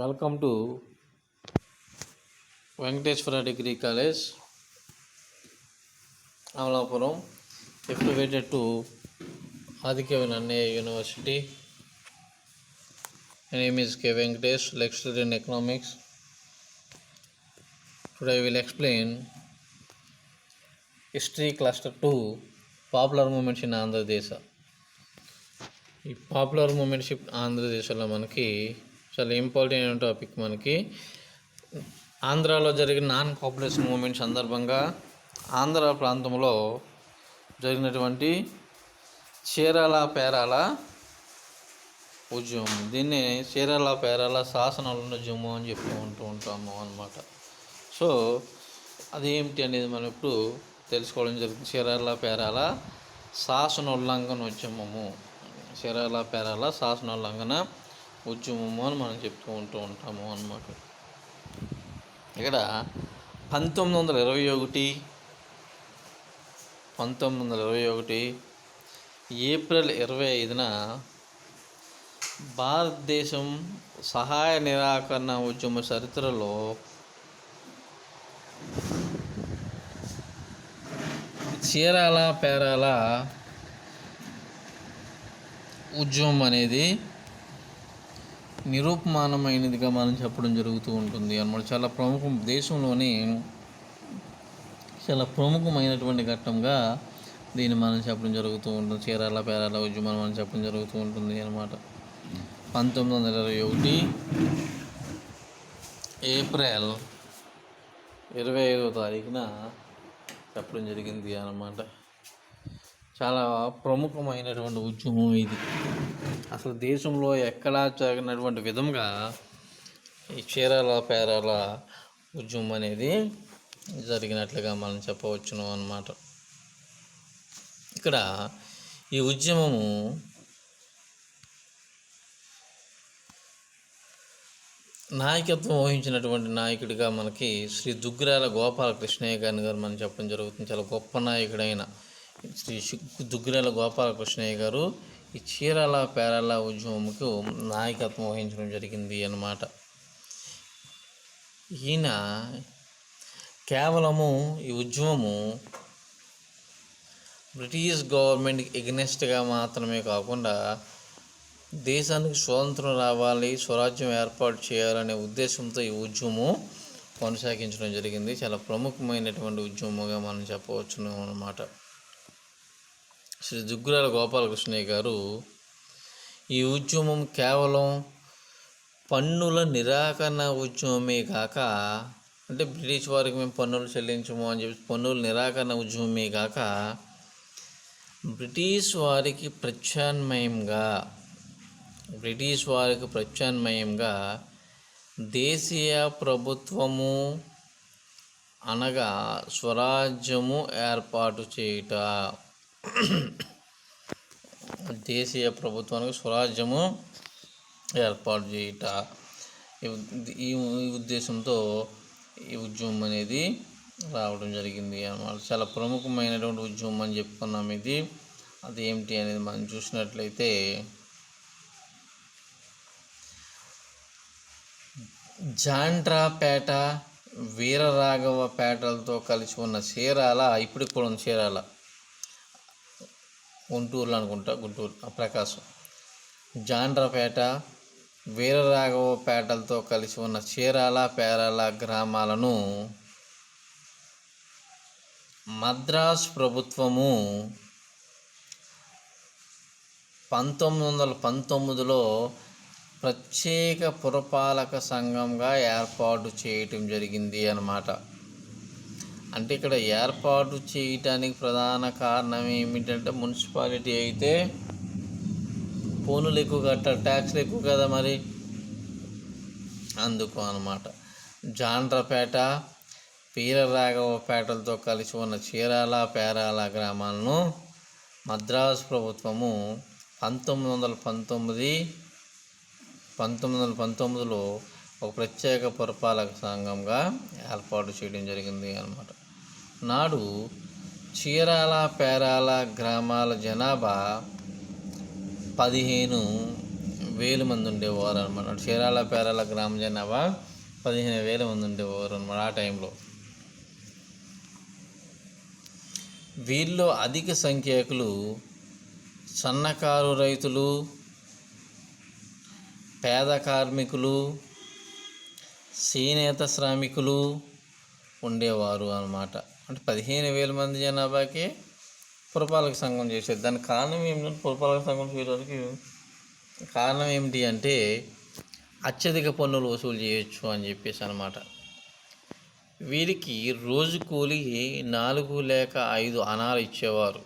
Welcome to Venkateshwara Degree College, Amalapuram, affiliated to Aditya Vinaya University. My name is K. Venkatesh, lecturer in economics. Today I will explain History Cluster 2, Popular Movements in Andhra Desha. ఈ popular మూమెంట్షిప్ ఆంధ్రదేశంలో మనకి చాలా important అయిన topic. మనకి ఆంధ్రాలో జరిగిన non population moment సందర్భంగా ఆంధ్ర ప్రాంతంలో జరిగినటువంటి చీరాల పేరాల ఉద్యమం, దీన్ని చీరాల పేరాల శాసనోల్లంఘన అని ఉంటూ ఉంటాము అన్నమాట. సో అదేమిటి అనేది మనం ఇప్పుడు తెలుసుకోవడం జరుగుతుంది. చీరాల పేరాల శాసనోల్లంఘన ఉద్యమము, చీరాల పేరాల శాసనోల్లంఘన ఉద్యమము అని మనం చెప్పుకుంటూ ఉంటాము అన్నమాట. ఇక్కడ 1921 ఏప్రిల్ 25న భారతదేశం సహాయ నిరాకరణ ఉద్యమ చరిత్రలో చీరాల పేరాల ఉద్యమం అనేది నిరూపమానమైనదిగా మనం చెప్పడం జరుగుతూ ఉంటుంది అన్నమాట. చాలా దేశంలోని చాలా ప్రముఖమైనటువంటి ఘట్టంగా దీన్ని మనం చెప్పడం జరుగుతూ ఉంటుంది. చీరాల పేరాల ఉద్యమం మనం చెప్పడం జరుగుతూ ఉంటుంది అన్నమాట. 1921 ఏప్రిల్ 25వ తారీఖున చెప్పడం జరిగింది అన్నమాట. చాలా ప్రముఖమైనటువంటి ఉద్యమం ఇది. అసలు దేశంలో ఎక్కడా జరిగినటువంటి విధంగా ఈ చీరాల పేరాల ఉద్యమం అనేది జరిగినట్లుగా మనం చెప్పవచ్చును అన్నమాట. ఇక్కడ ఈ ఉద్యమము నాయకత్వం వహించినటువంటి నాయకుడిగా మనకి శ్రీ దుగ్గిరాల గోపాలకృష్ణయ్య గారు మనం చెప్పడం జరుగుతుంది. చాలా గొప్ప నాయకుడైన శ్రీ దుగ్గిరాల గోపాలకృష్ణయ్య గారు ఈ చీరాల పేరాల ఉద్యమంకు నాయకత్వం వహించడం జరిగింది అన్నమాట. ఈయన కేవలము ఈ ఉద్యమము బ్రిటిష్ గవర్నమెంట్కి ఎగ్నెస్ట్గా మాత్రమే కాకుండా దేశానికి స్వాతంత్రం రావాలి, స్వరాజ్యం ఏర్పాటు చేయాలనే ఉద్దేశంతో ఈ ఉద్యమం కొనసాగించడం జరిగింది. చాలా ప్రముఖమైనటువంటి ఉద్యమంగా మనం చెప్పవచ్చును అన్నమాట. శ్రీ దుగ్గిరాల గోపాలకృష్ణయ్య గారు ఈ ఉద్యమం కేవలం పన్నుల నిరాకరణ ఉద్యమమే కాక, అంటే బ్రిటిష్ వారికి మేము పన్నులు చెల్లించము అని చెప్పి పన్నుల నిరాకరణ ఉద్యమమే కాక, బ్రిటిష్ వారికి ప్రత్యామ్నాయంగా దేశీయ ప్రభుత్వము అనగా స్వరాజ్యము ఏర్పాటు చేయుట, దేశీయ ప్రభుత్వానికి స్వరాజ్యము ఏర్పాటు చేయుట, ఈ ఉద్దేశంతో ఈ ఉద్యమం అనేది రావడం జరిగింది అన్నమాట. చాలా ప్రముఖమైనటువంటి ఉద్యమం అని చెప్పుకున్నాం ఇది. అది ఏమిటి అనేది మనం చూసినట్లయితే జాండ్రాపేట, వీరరాఘవపేటలతో కలిసి ఉన్న చీరాల, ఇప్పుడు కూడా ఉన్న చీరాల, గుంటూరులో అనుకుంటా, గుంటూరు ప్రకాశం, జాండ్రాపేట, వీరరాఘవపేటలతో కలిసి ఉన్న చీరాల పేరాల గ్రామాలను మద్రాసు ప్రభుత్వము 1919లో ప్రత్యేక పురపాలక సంఘంగా ఏర్పాటు చేయటం జరిగింది అన్నమాట. అంటే ఇక్కడ ఏర్పాటు చేయటానికి ప్రధాన కారణం ఏమిటంటే, మున్సిపాలిటీ అయితే పన్నులు ఎక్కువ కట్టాలి, ట్యాక్స్లు ఎక్కువ కదా మరి, అందుకు అన్నమాట. జాండ్రపేట, వీరరాఘవపేటలతో కలిసి ఉన్న చీరాల పేరాల గ్రామాలను మద్రాసు ప్రభుత్వము 1919లో ఒక ప్రత్యేక పురపాలక సంఘంగా ఏర్పాటు చేయడం జరిగింది అన్నమాట. నాడు చీరాల పేరాల గ్రామాల జనాభా 15,000 15,000 మంది ఉండేవారు అనమాట. చీరాల పేరాల గ్రామ జనాభా 15,000 మంది ఉండేవారు అనమాట ఆ టైంలో. వీళ్ళలో అధిక సంఖ్యాకులు సన్నకారు రైతులు, పేద కార్మికులు, చేనేత శ్రామికులు ఉండేవారు అన్నమాట. అంటే 15,000 మంది జనాభాకి పురపాలక సంఘం చేసేది. దానికి కారణం ఏమిటంటే, పురపాలక సంఘం చేయడానికి కారణం ఏమిటి అంటే అత్యధిక పన్నులు వసూలు చేయొచ్చు అని చెప్పేసి అనమాట. వీరికి రోజు కూలి 4 లేక 5 అనాలు ఇచ్చేవారు.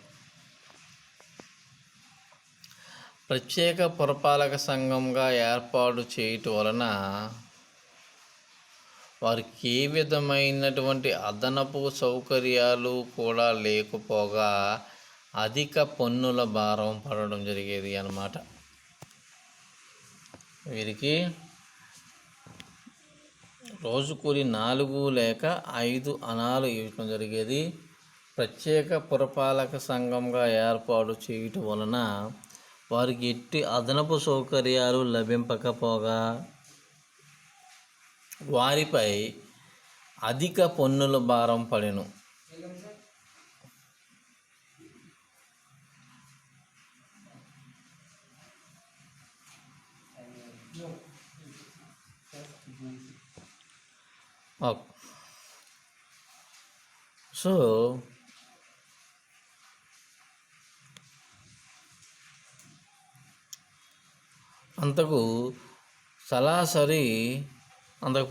ప్రత్యేక పురపాలక సంఘంగా ఏర్పాటు చేయటం వలన వారికి ఏ విధమైనటువంటి అదనపు సౌకర్యాలు కూడా లేకపోగా అధిక పన్నుల భారం పడడం జరిగేది అన్నమాట. వీరికి రోజు కూలి 4 లేక 5 అనాలు ఇవ్వడం జరిగేది. ప్రత్యేక పురపాలక సంఘంగా ఏర్పాటు చేయటం వలన వారికి ఎట్టి అదనపు సౌకర్యాలు లభింపకపోగా వారిపై అధిక పన్నుల భారం పడెను. సో అంతకు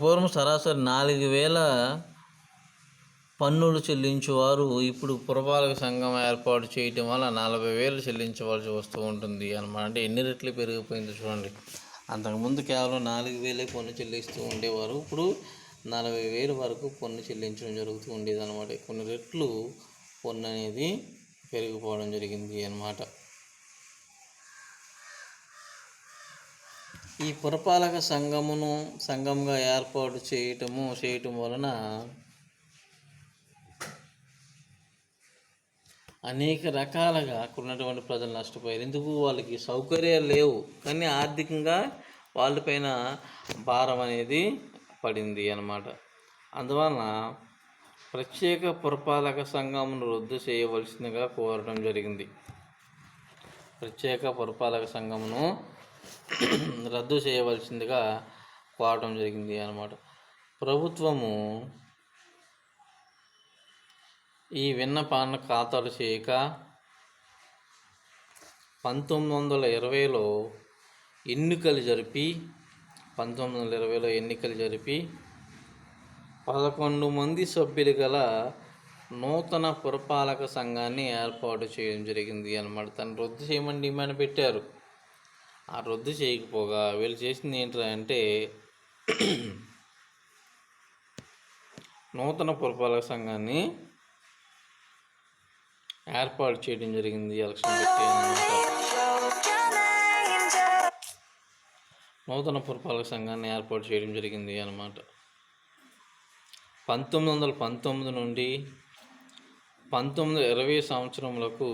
పూర్వం సరాసరి 4,000 పన్నులు చెల్లించేవారు ఇప్పుడు పురపాలక సంఘం ఏర్పాటు చేయటం వల్ల 40,000 చెల్లించవలసి వస్తూ ఉంటుంది అన్నమాట. అంటే ఎన్ని రెట్లు పెరిగిపోయిందో చూడండి. అంతకుముందు కేవలం 4,000 పన్ను చెల్లిస్తూ ఉండేవారు, ఇప్పుడు 40,000 వరకు పన్ను చెల్లించడం జరుగుతూ ఉండేది అనమాట. కొన్ని రెట్లు పన్ను అనేది పెరిగిపోవడం జరిగింది అన్నమాట. ఈ పురపాలక సంఘంగా ఏర్పాటు చేయటం వలన అనేక రకాలుగా ఉన్నటువంటి ప్రజలు నష్టపోయారు. ఎందుకు? వాళ్ళకి సౌకర్యాలు లేవు, కానీ ఆర్థికంగా వాళ్ళపైన భారం అనేది పడింది అన్నమాట. అందువలన ప్రత్యేక పురపాలక సంఘమును రద్దు చేయవలసిందిగా కోరడం జరిగింది. ప్రత్యేక పురపాలక సంఘమును రద్దు చేయవలసిందిగా కోరడం జరిగింది అన్నమాట. ప్రభుత్వము ఈ విన్నపాన్ని ఖాతరు చేయక 1920లో ఎన్నికలు జరిపి 11 మంది సభ్యులు గల నూతన పురపాలక సంఘాన్ని ఏర్పాటు చేయడం జరిగింది అన్నమాట. తను రద్దు చేయమని డిమాండ్ పెట్టారు. ఆ రద్దు చేయకపోగా వీళ్ళు చేసింది ఏంటంటే నూతన పురపాలక సంఘాన్ని ఏర్పాటు చేయడం జరిగింది. ఎలక్షన్ పెట్టి నూతన పురపాలక సంఘాన్ని ఏర్పాటు చేయడం జరిగింది అన్నమాట. 1919 నుండి 1920 సంవత్సరములకు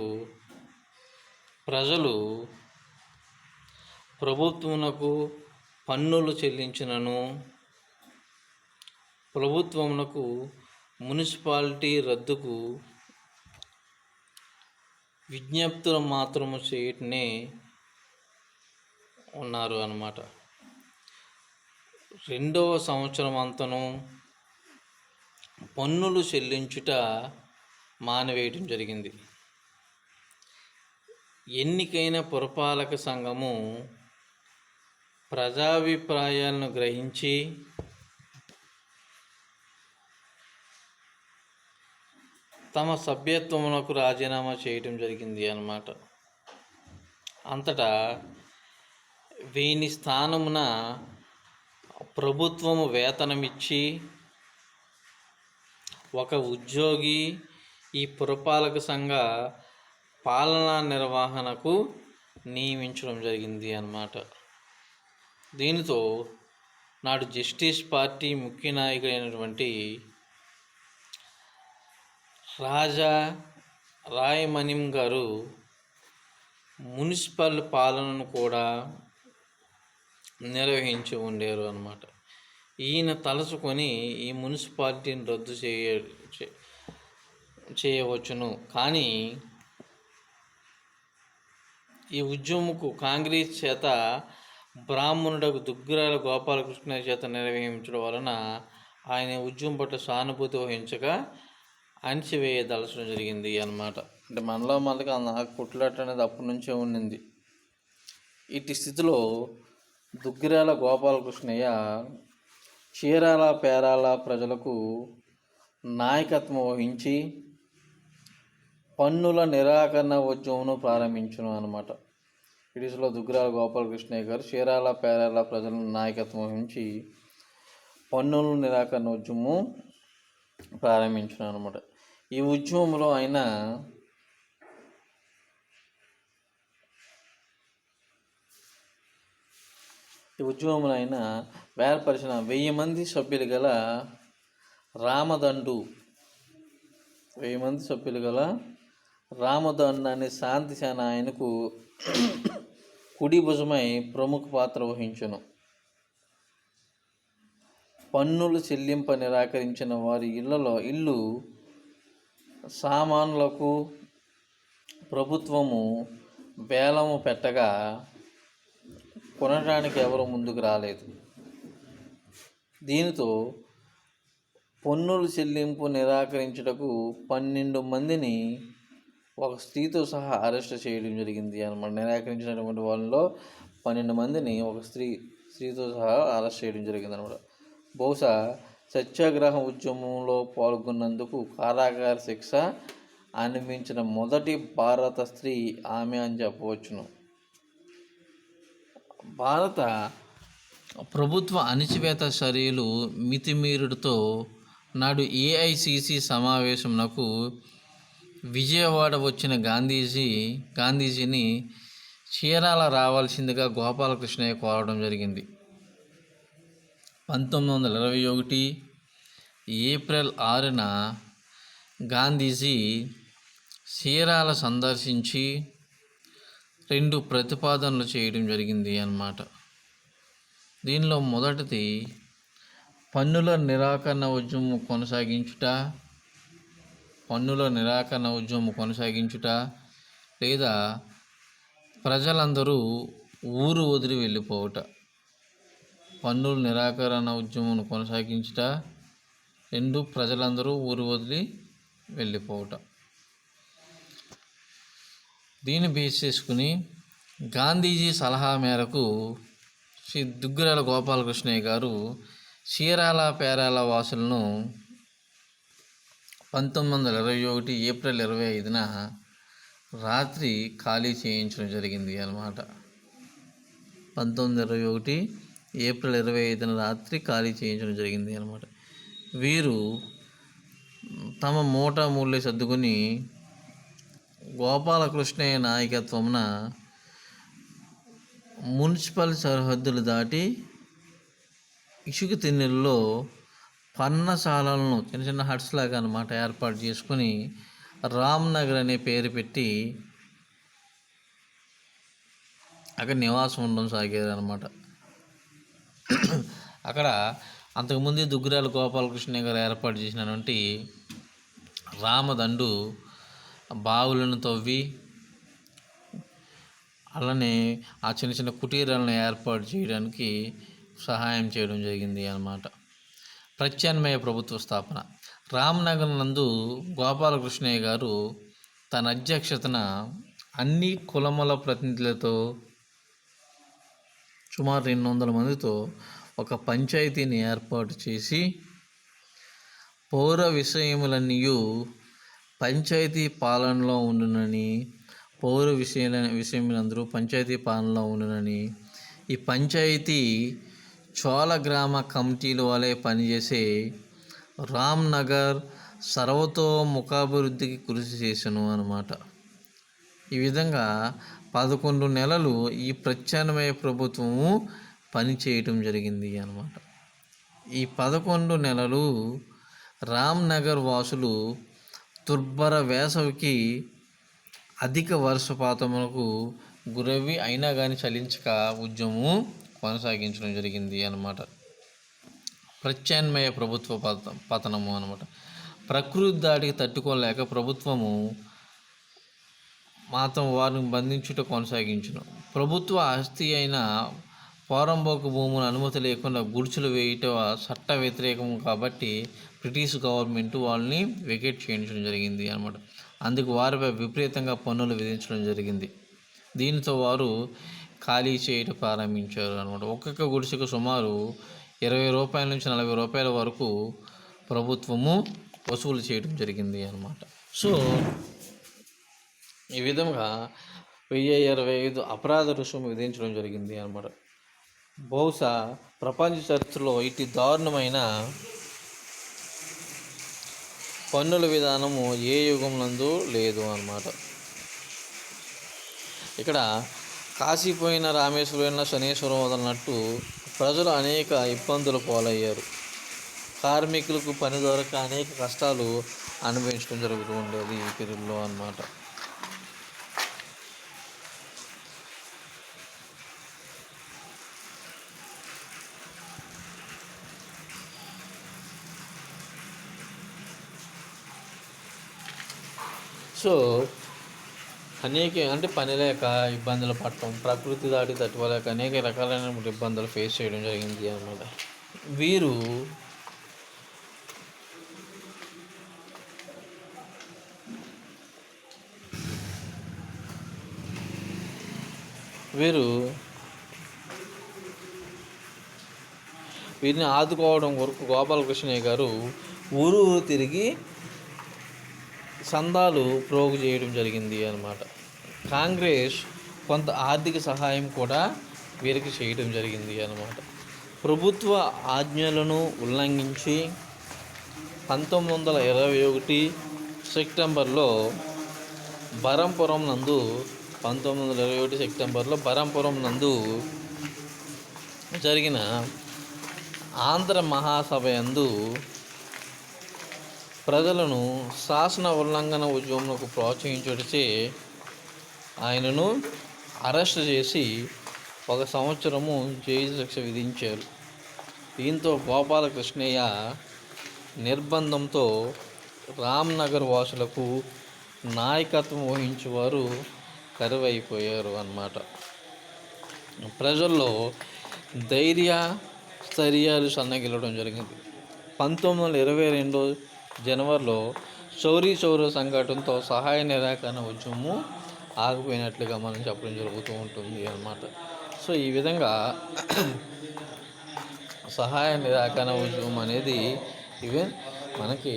ప్రజలు ప్రభుత్వమునకు పన్నులు చెల్లించినను ప్రభుత్వమునకు మున్సిపాలిటీ రద్దుకు విజ్ఞప్తులు మాత్రము చేయటనే ఉన్నారు అన్నమాట. 2వ సంవత్సరం అంతను పన్నులు చెల్లించుట మానివేయటం జరిగింది. ఎన్నికైన పురపాలక సంఘము ప్రజాభిప్రాయాలను గ్రహించి తమ సభ్యత్వమునకు రాజీనామా చేయటం జరిగింది అన్నమాట. అంతటా వీని స్థానమున ప్రభుత్వము వేతనమిచ్చి ఒక ఉద్యోగి ఈ పురపాలక సంఘ పాలనా నిర్వహణకు నియమించడం జరిగింది అన్నమాట. దీనితో నాడు జస్టిస్ పార్టీ ముఖ్య నాయకుడైనటువంటి రాజా రాయమణిం గారు మున్సిపల్ పాలనను కూడా నిర్వహించి ఉండేరు అన్నమాట. ఈయన తలుచుకొని ఈ మున్సిపాలిటీని రద్దు చేయవచ్చును. కానీ ఈ ఉద్యమకు కాంగ్రెస్ చేత బ్రాహ్మణుడకు దుగ్గిరాల గోపాలకృష్ణ చేత నిర్వహించడం వలన ఆయన ఉద్యమం పట్ల సానుభూతి వహించగా అణిచివేయదలచడం జరిగింది అన్నమాట. అంటే మనలో మనకి నాకు కుట్లాట అనేది అప్పటి నుంచే ఉండింది. ఇటు స్థితిలో దుగ్గిరాల గోపాలకృష్ణయ్య చీరాల పేరాల ప్రజలకు నాయకత్వం వహించి పన్నుల నిరాకరణ ఉద్యమం ప్రారంభించను అన్నమాట. ఇటీసులో దుగ్గిరాల గోపాలకృష్ణయ్య గారు చీరాల పేరాల ప్రజలను నాయకత్వం వహించి పన్నుల నిరాకరణ ఉద్యమం ప్రారంభించను అన్నమాట. ఈ ఉద్యమంలో ఆయన ఏర్పరిచిన 1000 మంది సభ్యులు గల రామదండు అనే శాంతి సేన ఆయనకు కుడి భుజమై ప్రముఖ పాత్ర వహించును. పన్నులు చెల్లింప నిరాకరించిన వారి ఇల్లు సామాన్లకు ప్రభుత్వము వేలము పెట్టగా కొనడానికి ఎవరు ముందుకు రాలేదు. దీనితో పన్నులు చెల్లింపు నిరాకరించుటకు 12 మందిని ఒక స్త్రీతో సహా అరెస్ట్ చేయడం జరిగింది అన్నమాట. నిరాకరించినటువంటి వాళ్ళలో 12 మందిని ఒక స్త్రీతో సహా అరెస్ట్ చేయడం జరిగింది అన్నమాట. బహుశా సత్యాగ్రహ ఉద్యమంలో పాల్గొన్నందుకు కారాగార శిక్ష అనుభవించిన మొదటి భారత స్త్రీ ఆమె అని చెప్పవచ్చును. భారత ప్రభుత్వ అణిచివేత చర్యలు మితిమీరుడుతో నాడు ఏఐసిసి సమావేశంకు విజయవాడ వచ్చిన గాంధీజీని చీరాల రావాల్సిందిగా గోపాలకృష్ణయ్య కోరడం జరిగింది. 1921 ఏప్రిల్ 6న గాంధీజీ చీరాల సందర్శించి 2 ప్రతిపాదనలు చేయడం జరిగింది అన్నమాట. దీనిలో మొదటిది పన్నుల నిరాకరణ ఉద్యమం కొనసాగించుట లేదా ప్రజలందరూ ఊరు వదిలి వెళ్ళిపోవుట. పన్నుల నిరాకరణ ఉద్యమం కొనసాగించుట, 2 ప్రజలందరూ ఊరు వదిలి వెళ్ళిపోవుట. దీన్ని బేస్ చేసుకుని గాంధీజీ సలహా మేరకు శ్రీ దుగ్గిరాల గోపాలకృష్ణయ్య గారు చీరాల పేరాల వాసులను 1921 ఏప్రిల్ 25న రాత్రి ఖాళీ చేయించడం జరిగింది అన్నమాట. 1921 ఏప్రిల్ 25న రాత్రి ఖాళీ చేయించడం జరిగింది అన్నమాట. వీరు తమ మూటా మూళ్ళే సర్దుకొని గోపాలకృష్ణయ్య నాయకత్వమున మున్సిపల్ సరిహద్దులు దాటి ఇసుక తిన్నెల్లో పన్నశాలలను చిన్న చిన్న హట్స్ లాగా అన్నమాట ఏర్పాటు చేసుకొని రామ్నగర్ అనే పేరు పెట్టి అక్కడ నివాసం ఉండడం సాగారు అన్నమాట. అక్కడ అంతకుముందు దుగ్గిరాల గోపాలకృష్ణయ్య గారు ఏర్పాటు చేసినటువంటి రామదండు బావులను తవ్వి అలానే ఆ చిన్న చిన్న కుటీరాలను ఏర్పాటు చేయడానికి సహాయం చేయడం జరిగింది అన్నమాట. ప్రత్యామ్నాయ ప్రభుత్వ స్థాపన. రామ్నగర్ నందు గోపాలకృష్ణయ్య గారు తన అధ్యక్షతన అన్ని కులముల ప్రతినిధులతో సుమారు 200 మందితో ఒక పంచాయతీని ఏర్పాటు చేసి పౌర విషయములన్నీ పంచాయతీ పాలనలో ఉండునని, పౌర విషయములందరూ పంచాయతీ పాలనలో ఉండునని, ఈ పంచాయతీ చోళ గ్రామ కమిటీల వలె పనిచేసే రామ్నగర్ సర్వతోముఖాభివృద్ధికి కృషి చేశాను అన్నమాట. ఈ విధంగా 11 నెలలు ఈ ప్రత్యామ్నాయ ప్రభుత్వము పనిచేయటం జరిగింది అన్నమాట. ఈ 11 నెలలు రామ్నగర్ వాసులు దుర్భర వేసవికి అధిక వర్షపాతములకు గురవి అయినా కానీ చలించక ఉద్యమం కొనసాగించడం జరిగింది అన్నమాట. ప్రత్యామ్నాయ ప్రభుత్వ పతనము అన్నమాట. ప్రకృతి దాడికి తట్టుకోలేక ప్రభుత్వము మాత్రం వారిని బంధించుట కొనసాగించును. ప్రభుత్వ ఆస్తి అయిన పోరంబోకు భూములు అనుమతి లేకుండా గుడిసెలు వేయటం చట్ట వ్యతిరేకం కాబట్టి బ్రిటిష్ గవర్నమెంట్ వాళ్ళని వెకేట్ చేయించడం జరిగింది అన్నమాట. అందుకు వారిపై విపరీతంగా పన్నులు విధించడం జరిగింది. దీనితో వారు ఖాళీ చేయటం ప్రారంభించారు అనమాట. ఒక్కొక్క గుడిసెకు సుమారు 20 రూపాయల నుంచి 40 రూపాయల వరకు ప్రభుత్వము వసూలు చేయడం జరిగింది అన్నమాట. సో ఈ విధంగా 1025 అపరాధ రుసుము విధించడం జరిగింది అన్నమాట. బహుశా ప్రపంచ చరిత్రలో ఇటు దారుణమైన పన్నుల విధానము ఏ యుగం నందు లేదు అన్నమాట. ఇక్కడ కాశీపోయిన రామేశ్వరం శనేశ్వరం వదలనట్టు ప్రజలు అనేక ఇబ్బందులు పాలయ్యారు. కార్మికులకు పని దొరక అనేక కష్టాలు అనుభవించడం జరుగుతూ ఉండేది ఈ పీరియడ్లో అన్నమాట. సో అనేక పని లేక ఇబ్బందులు పడటం, ప్రకృతి దాడి తట్టుకోలేక అనేక రకాలైన ఇబ్బందులు ఫేస్ చేయడం జరిగింది అన్నమాట. వీరు వీరిని ఆదుకోవడం కొరకు గోపాలకృష్ణయ్య గారు ఊరు తిరిగి సందాలు ప్రోగు చేయడం జరిగింది అన్నమాట. కాంగ్రెస్ కొంత ఆర్థిక సహాయం కూడా వీరికి చేయడం జరిగింది అన్నమాట. ప్రభుత్వ ఆజ్ఞలను ఉల్లంఘించి 1921 సెప్టెంబర్లో బరంపురం నందు జరిగిన ఆంధ్ర మహాసభ యందు ప్రజలను శాసన ఉల్లంఘన ఉద్యమంకు ప్రోత్సహించుటచే ఆయనను అరెస్ట్ చేసి 1 సంవత్సరము జైలు శిక్ష విధించారు. దీంతో గోపాలకృష్ణయ్య నిర్బంధంతో రామ్నగర్ వాసులకు నాయకత్వం వహించేవారు కరువైపోయారు అన్నమాట. ప్రజల్లో ధైర్యాలు సన్నగిల్లడం జరిగింది. 1922 జనవరిలో చౌరీ చౌరా సంఘటనతో సహాయ నిరాకరణ ఉద్యమం ఆగిపోయినట్లుగా మనం చెప్పడం జరుగుతూ ఉంటుంది అన్నమాట. సో ఈ విధంగా సహాయ నిరాకరణ ఉద్యమం అనేది మనకి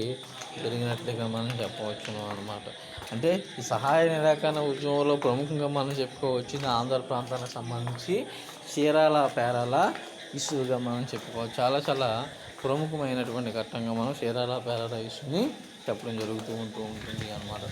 జరిగినట్లుగా మనం చెప్పవచ్చును అన్నమాట. అంటే ఈ సహాయ నిరాకరణ ఉద్యమంలో ప్రముఖంగా మనం చెప్పుకోవచ్చింది ఆంధ్ర ప్రాంతానికి సంబంధించి చీరాల పేరాల ఇష్యూగా మనం చెప్పుకోవచ్చు. చాలా ప్రముఖమైనటువంటి ఘట్టంగా మనం చీరాల పేరాల ఇష్యూని చెప్పడం జరుగుతూ ఉంటుంది అన్నమాట.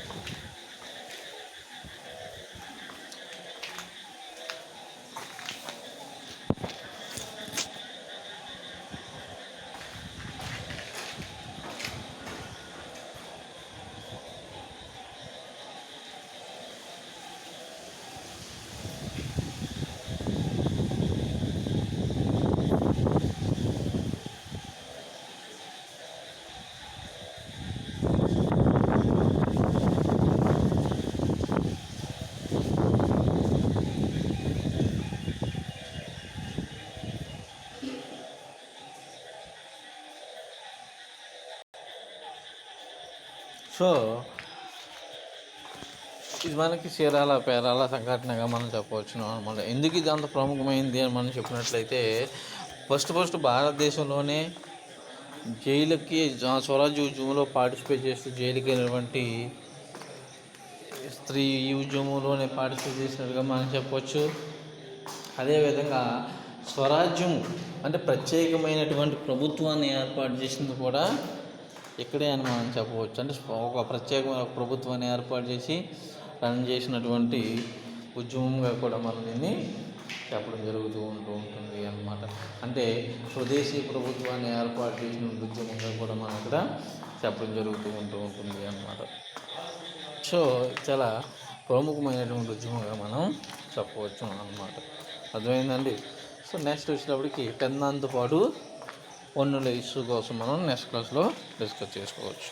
సో ఇది మనకి చీరాల పేరాల సంఘటనగా మనం చెప్పవచ్చును అనమాట. ఎందుకు ఇది అంత ప్రముఖమైంది అని మనం చెప్పినట్లయితే ఫస్ట్ భారతదేశంలోనే జైలుకి స్వరాజ్య ఉద్యమంలో పార్టిసిపేట్ చేస్తూ జైలుకి అయినటువంటి స్త్రీ ఈ ఉద్యమంలోనే పార్టిసిపేట్ చేసినట్టుగా మనం చెప్పవచ్చు. అదేవిధంగా స్వరాజ్యం అంటే ప్రత్యేకమైనటువంటి ప్రభుత్వాన్ని ఏర్పాటు చేసింది కూడా ఇక్కడే అని మనం చెప్పవచ్చు. అంటే ఒక ప్రత్యేకమైన ప్రభుత్వాన్ని ఏర్పాటు చేసి రన్ చేసినటువంటి ఉద్యమంగా కూడా మనం దీన్ని చెప్పడం జరుగుతూ ఉంటుంది అన్నమాట. అంటే స్వదేశీ ప్రభుత్వాన్ని ఏర్పాటు చేసిన ఉద్యమంగా కూడా మనం ఇక్కడ చెప్పడం జరుగుతూ ఉంటుంది అన్నమాట. సో చాలా ప్రముఖమైనటువంటి ఉద్యమంగా మనం చెప్పవచ్చు అన్నమాట. అర్థమైందండి. సో నెక్స్ట్ వచ్చేటప్పటికి పెన్నాంతో పాటు పన్నుల ఇష్యూ కోసం మనం నెక్స్ట్ క్లాస్లో డిస్కస్ చేసుకోవచ్చు.